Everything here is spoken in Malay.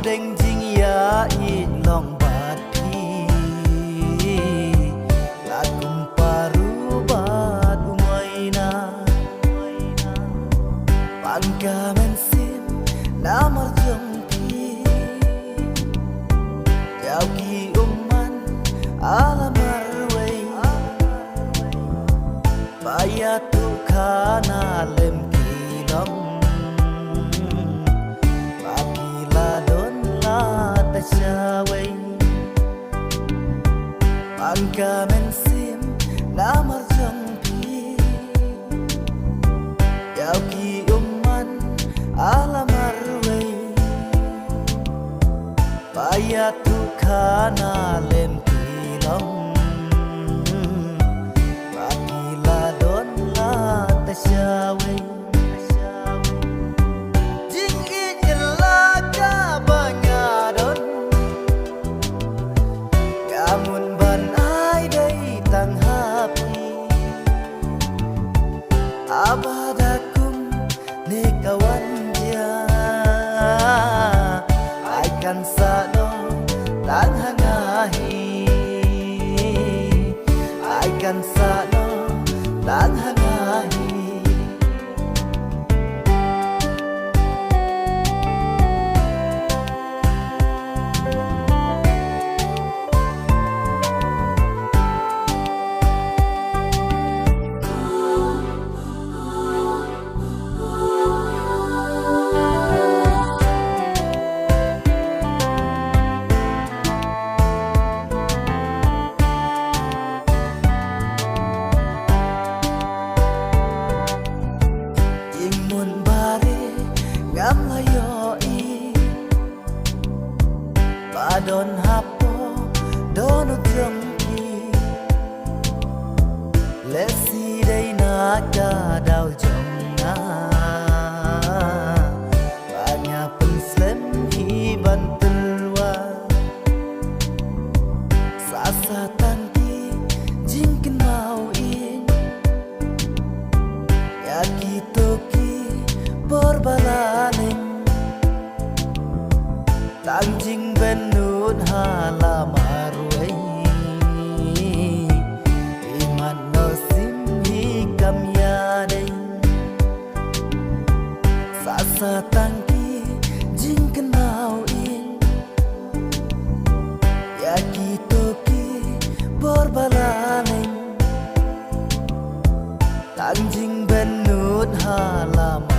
เด้งจริงอย่าอีกลองบาดพี่ลากุมปารูบาดอุมัยนาปันกาเมนซิมนามาจงพี่เจ้ากีumman alamar way bayatu khana lem kilong papila don la ta shaway angka mensim namar jong pi yau ki umman alamar way bayatu khana lem kilong papila don la ta shaway jing ijla ka banyadon kamun ban ai dai tang happy abadakum ne kawan dia ai kan sa no tang hangahi ai kan sa no tang hangahi Ingun bare ngam layo I Badon hapo don ujung ki Lesi day naga dau jong na Banyak penslem hi bantelwa Sasa tangki jingkin mau in Yaki toki berbalaning Tangjing benut halamar way Iman no simhi kamyading Sasa tangki jingkin mau in Yaki toki berbalaning Tangjing benut halamar